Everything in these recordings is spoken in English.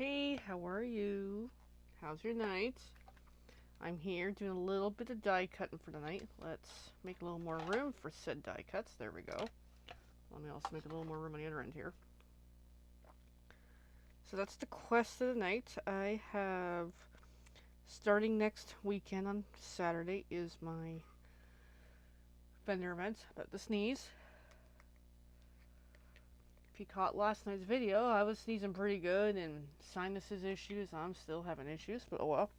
Hey, how are you? How's your night? I'm here doing a little bit of die cutting for tonight. Let's make a little more room for said die cuts. There we go. Let me also make a little more room on the other end here. So that's the quest of the night. I have, starting next weekend on Saturday, is my vendor event about to sneeze. If you caught last night's video, I was sneezing pretty good and sinuses issues. I'm still having issues, but oh well.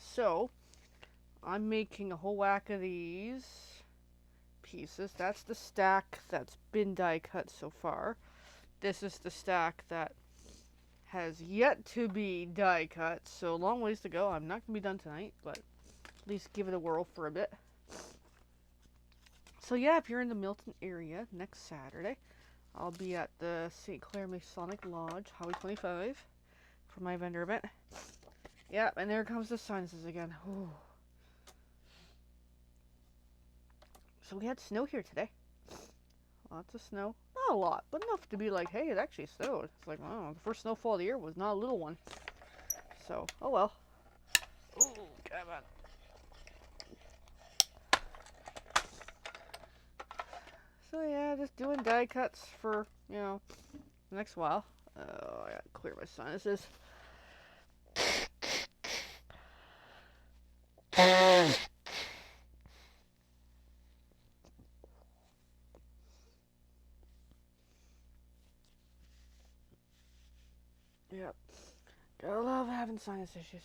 So, I'm making a whole whack of these pieces. That's the stack that's been die cut so far. This is the stack that has yet to be die cut, so long ways to go. I'm not going to be done tonight, but at least give it a whirl for a bit. So yeah, if you're in the Milton area next Saturday, I'll be at the St. Clair Masonic Lodge, Highway 25, for my vendor event. Yeah, and there comes the sinuses again. Ooh. So we had snow here today. Lots of snow. Not a lot, but enough to be like, hey, it actually snowed. It's like, wow, the first snowfall of the year was not a little one. So, oh well. Ooh, come on. So yeah, just doing die cuts for, the next while. Oh, I gotta clear my sinuses. Yep. Gotta love having sinus issues.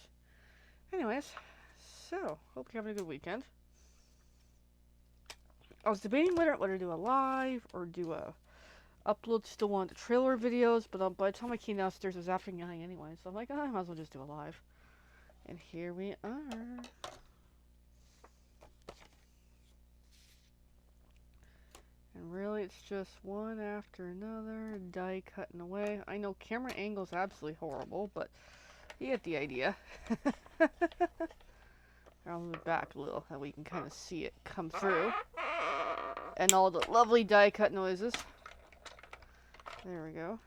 Anyways, so, hope you're having a good weekend. I was debating whether to do a live or do a upload still one of the trailer videos, but by the time I came downstairs, it was after 9 anyway, so I'm like, I might as well just do a live. And here we are. And really, it's just one after another, die cutting away. I know camera angle's absolutely horrible, but you get the idea. I'll move back a little, that we can kind of see it come through. And all the lovely die cut noises. There we go.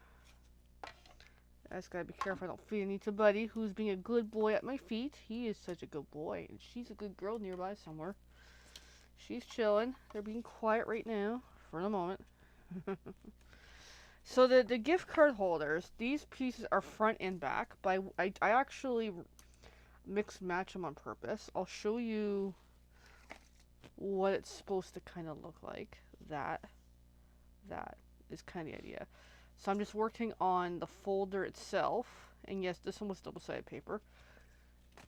I just gotta be careful I don't feed any to Buddy, who's being a good boy at my feet. He is such a good boy, and she's a good girl nearby somewhere. She's chilling. They're being quiet right now, for the moment. So the gift card holders, these pieces are front and back, but I actually mix match them on purpose. I'll show you what it's supposed to kind of look like. That is kind of the idea. So I'm just working on the folder itself, and yes, this one was double-sided paper.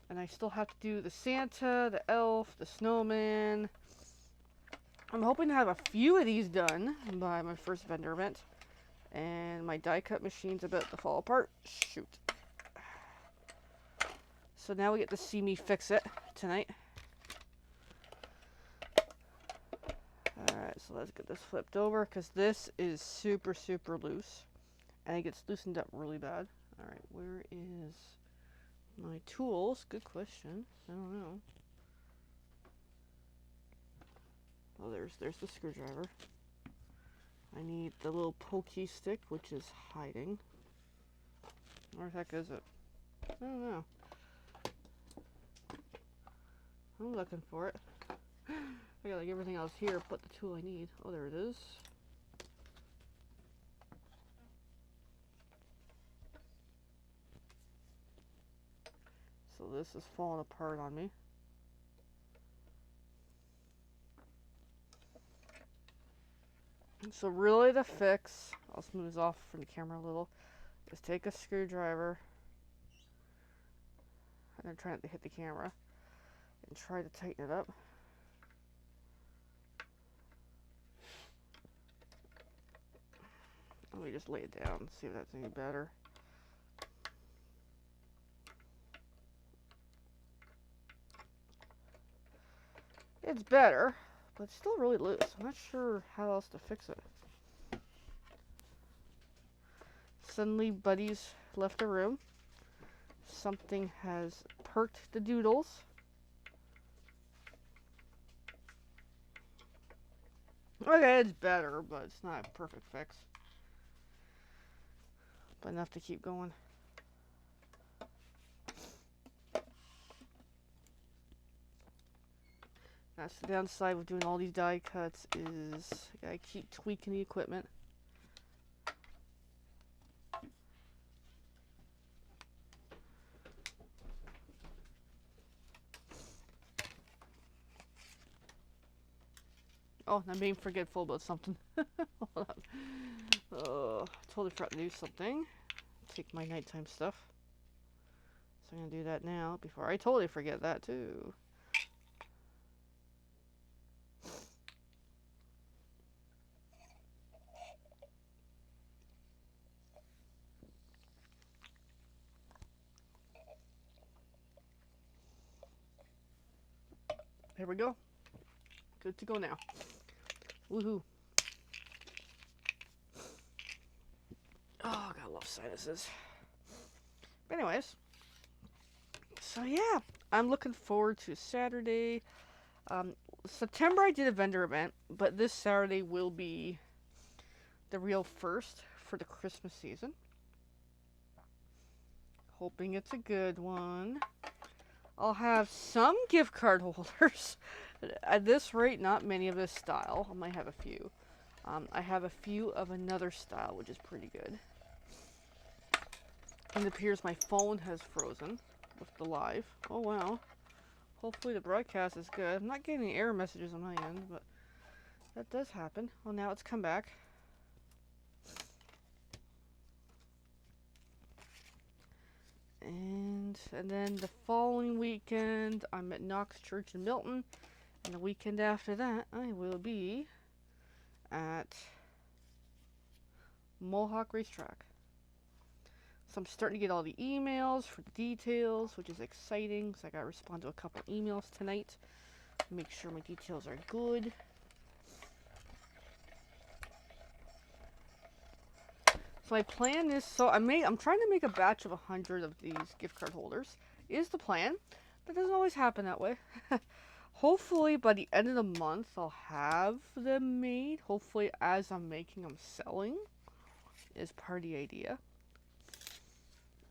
And I still have to do the Santa, the elf, the snowman. I'm hoping to have a few of these done by my first vendor event. And my die cut machine's about to fall apart. Shoot. So now we get to see me fix it tonight. Alright, so let's get this flipped over, because this is super, super loose. And it gets loosened up really bad. Alright, where is my tools? Good question. I don't know. Oh, there's the screwdriver. I need the little pokey stick, which is hiding. Where the heck is it? I don't know. I'm looking for it. I got like everything else here but the tool I need. Oh, there it is. So this is falling apart on me. So really the fix, I'll smooth this off from the camera a little, is take a screwdriver, and then try not to hit the camera, and try to tighten it up. Let me just lay it down and see if that's any better. It's better, but it's still really loose. I'm not sure how else to fix it. Suddenly, Buddy's left the room. Something has perked the doodles. Okay, it's better, but it's not a perfect fix. But enough to keep going. That's the downside with doing all these die cuts is I gotta keep tweaking the equipment. Oh, I'm being forgetful about something. Hold on. Oh, totally forgot to do something. Take my nighttime stuff. So I'm gonna do that now before I totally forget that too. There we go. Good to go now. Woohoo. Oh, gotta love sinuses. But anyways, so yeah, I'm looking forward to Saturday. September I did a vendor event, but this Saturday will be the real first for the Christmas season. Hoping it's a good one. I'll have some gift card holders. At this rate, not many of this style. I might have a few. I have a few of another style, which is pretty good. And it appears my phone has frozen with the live. Oh wow. Hopefully the broadcast is good. I'm not getting any error messages on my end, but that does happen. Well, now it's come back. And then the following weekend, I'm at Knox Church in Milton. And the weekend after that, I will be at Mohawk Racetrack. So I'm starting to get all the emails for the details, which is exciting. So I got to respond to a couple emails tonight. Make sure my details are good. So my plan is, I'm trying to make a batch of 100 of these gift card holders. Is the plan. That doesn't always happen that way. Hopefully by the end of the month I'll have them made. Hopefully as I'm making them selling is part of the idea.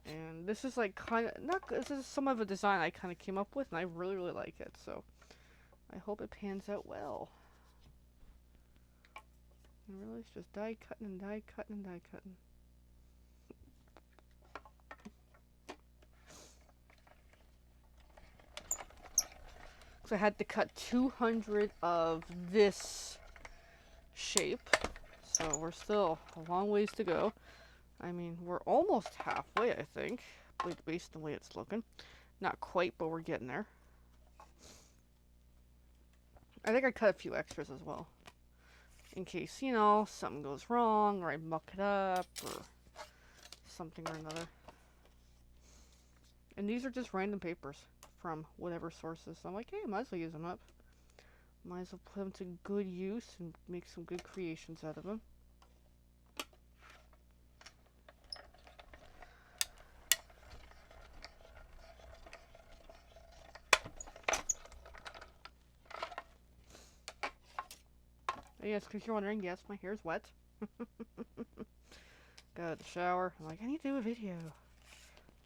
And this is like this is some of a design I kind of came up with and I really like it. So I hope it pans out well. And really it's just die cutting and die cutting and die cutting. So I had to cut 200 of this shape. So we're still a long ways to go. I mean, we're almost halfway, I think, based on the way it's looking. Not quite, but we're getting there. I think I cut a few extras as well. In case, you know, something goes wrong, or I muck it up, or something or another. And these are just random papers from whatever sources. So I'm like, hey, might as well use them up. Might as well put them to good use and make some good creations out of them. Yes, because you're wondering, yes, my hair's wet. Got out of the shower. I'm like, I need to do a video.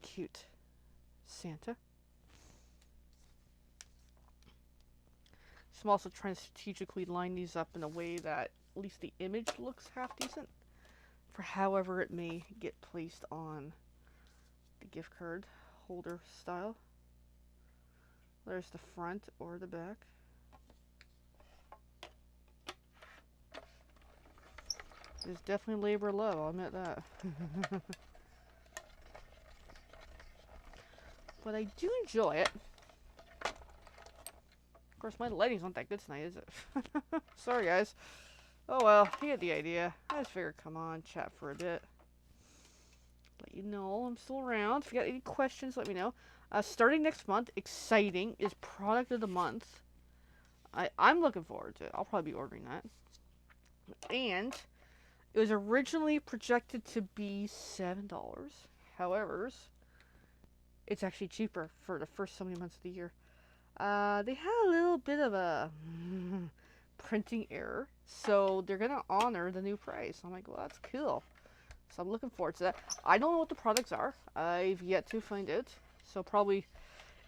Cute. Santa. So I'm also trying to strategically line these up in a way that at least the image looks half decent for however it may get placed on the gift card holder style. There's the front or the back. It's definitely labor of love, I'll admit that. But I do enjoy it. Of course, my lighting's not that good tonight, is it? Sorry, guys. Oh well, you get the idea. I just figured, come on, chat for a bit. Let you know I'm still around. If you got any questions, let me know. Starting next month, exciting, is Product of the Month. I'm looking forward to it. I'll probably be ordering that. And it was originally projected to be $7. However, it's actually cheaper for the first so many months of the year. They had a little bit of a printing error, so they're gonna honor the new price. I'm like, well, that's cool. So I'm looking forward to that. I don't know what the products are. I've yet to find out. So probably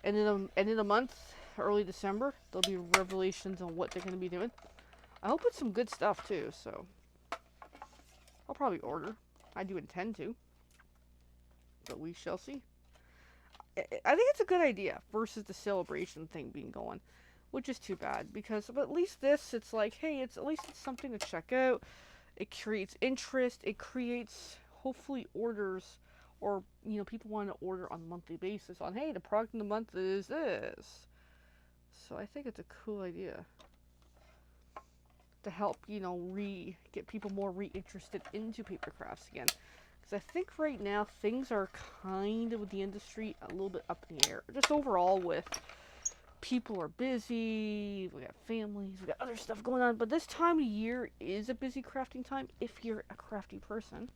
end of the month, early December. There'll be revelations on what they're going to be doing. I hope it's some good stuff too, so I'll probably order. I do intend to, but we shall see. I think it's a good idea versus the celebration thing being going, which is too bad because but at least this, it's like, hey, it's at least it's something to check out. It creates interest. It creates hopefully orders, or people want to order on a monthly basis. On hey, the product of the month is this. So I think it's a cool idea to help get people more reinterested into paper crafts again. Because I think right now things are kind of with the industry a little bit up in the air. Just overall with people are busy, we got families, we got other stuff going on. But this time of year is a busy crafting time if you're a crafty person.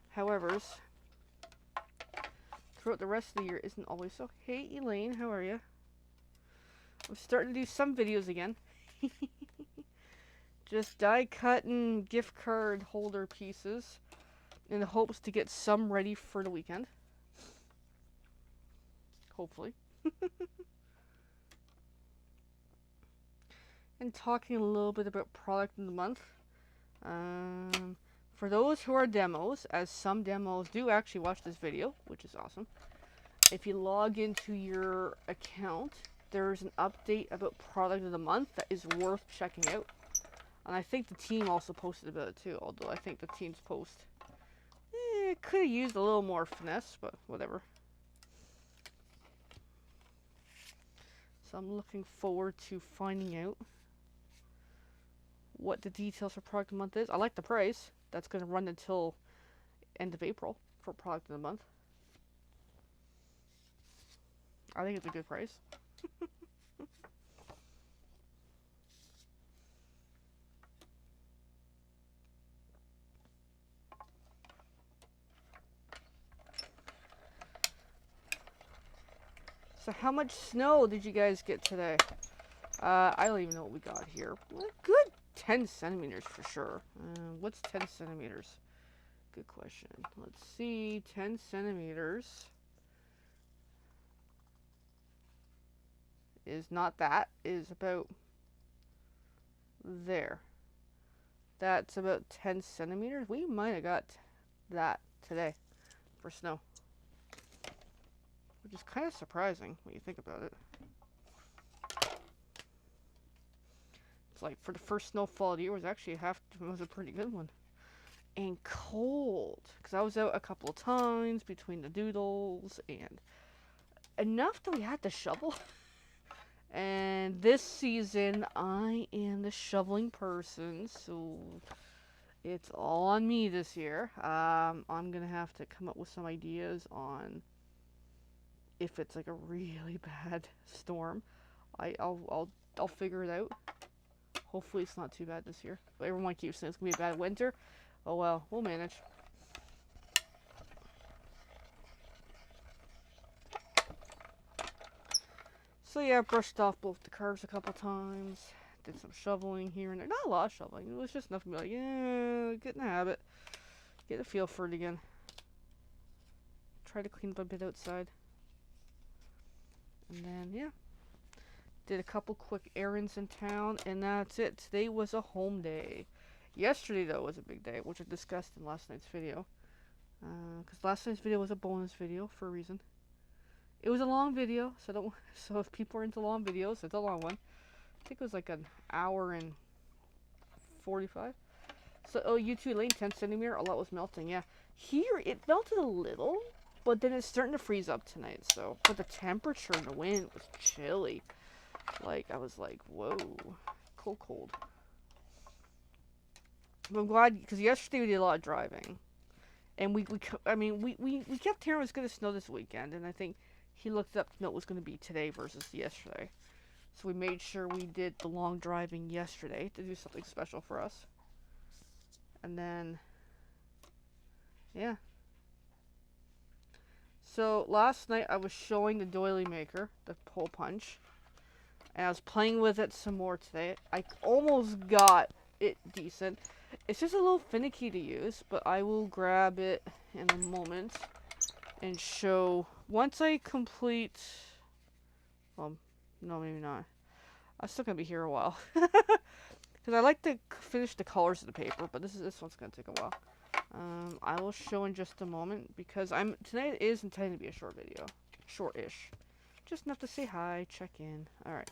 However, throughout the rest of the year isn't always so. Hey Elaine, how are you? I'm starting to do some videos again. Just die cutting gift card holder pieces in the hopes to get some ready for the weekend. Hopefully. And talking a little bit about product of the month. For those who are demos, as some demos do actually watch this video, which is awesome. If you log into your account, there's an update about product of the month that is worth checking out. And I think the team also posted about it too, although I think the team's post could have used a little more finesse, but whatever. So I'm looking forward to finding out what the details for product of the month is. I like the price. That's going to run until end of April for product of the month. I think it's a good price. So how much snow did you guys get today? I don't even know what we got here. Good 10 centimeters for sure. What's 10 centimeters? Good question. Let's see. 10 centimeters is not that. Is about there. That's about 10 centimeters. We might have got that today for snow. Which is kind of surprising when you think about it. It's like for the first snowfall of the year was actually a pretty good one. And cold. Because I was out a couple of times between the doodles and enough that we had to shovel. And this season I am the shoveling person, so it's all on me this year. I'm gonna have to come up with some ideas on if it's like a really bad storm. I'll figure it out. Hopefully it's not too bad this year. But everyone keeps saying it's gonna be a bad winter. Oh well, we'll manage. So yeah, I brushed off both the curves a couple times. Did some shoveling here and there. Not a lot of shoveling. It was just enough to be like, yeah, get in the habit. Get a feel for it again. Try to clean up a bit outside. And then, yeah. Did a couple quick errands in town, and that's it. Today was a home day. Yesterday, though, was a big day, which I discussed in last night's video. Because last night's video was a bonus video for a reason. It was a long video, so if people are into long videos, it's a long one. I think it was like an hour and 45. So, oh, you too, Elaine, 10 centimeter. A lot was melting, yeah. Here, it melted a little, but then it's starting to freeze up tonight. So, but the temperature and the wind was chilly. Like, I was like, whoa, cold. But I'm glad, because yesterday we did a lot of driving. And we kept hearing it was going to snow this weekend, and I think he looked up to know it was going to be today versus yesterday. So we made sure we did the long driving yesterday to do something special for us. And then, yeah. So last night I was showing the doily maker, the hole punch. And I was playing with it some more today. I almost got it decent. It's just a little finicky to use, but I will grab it in a moment and show once I complete No, maybe not. I'm still gonna be here a while. Because I like to finish the colors of the paper, but this one's gonna take a while. I will show in just a moment because tonight is intended to be a short video, short-ish, just enough to say hi, check in. All right,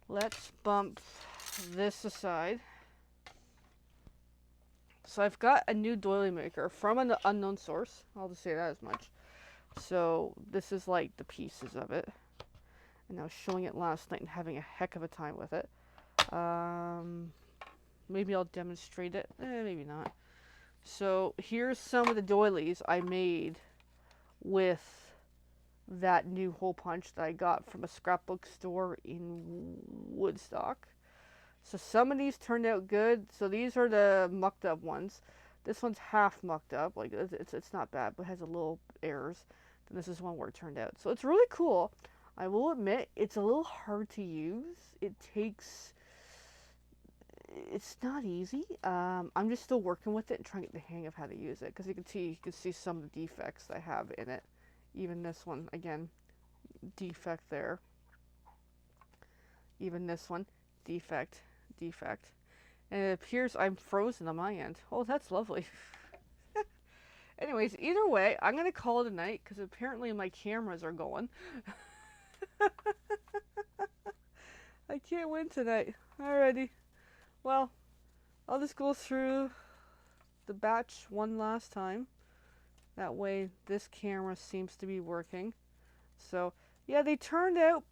let's bump this aside. So I've got a new doily maker from an unknown source. I'll just say that as much. So this is like the pieces of it, and I was showing it last night and having a heck of a time with it. Maybe I'll demonstrate it. Maybe not. So here's some of the doilies I made with that new hole punch that I got from a scrapbook store in Woodstock. So some of these turned out good. So these are the mucked up ones. This one's half mucked up. Like it's not bad, but has a little errors. Then this is one where it turned out. So it's really cool. I will admit it's a little hard to use. It's not easy. I'm just still working with it and trying to get the hang of how to use it. Because you can see some of the defects I have in it. Even this one, again, defect there. Even this one, defect. And it appears I'm frozen on my end. Oh, that's lovely. Anyways, either way, I'm going to call it a night because apparently my cameras are going. I can't win tonight. Alrighty. Well, I'll just go through the batch one last time. That way this camera seems to be working. So, yeah, they turned out...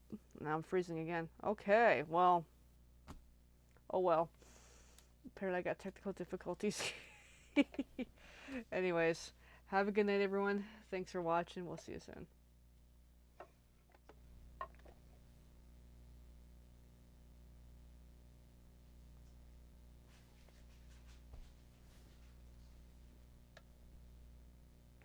Now I'm freezing again. Okay, well... Oh well. Apparently I got technical difficulties. Anyways, have a good night, everyone. Thanks for watching. We'll see you soon.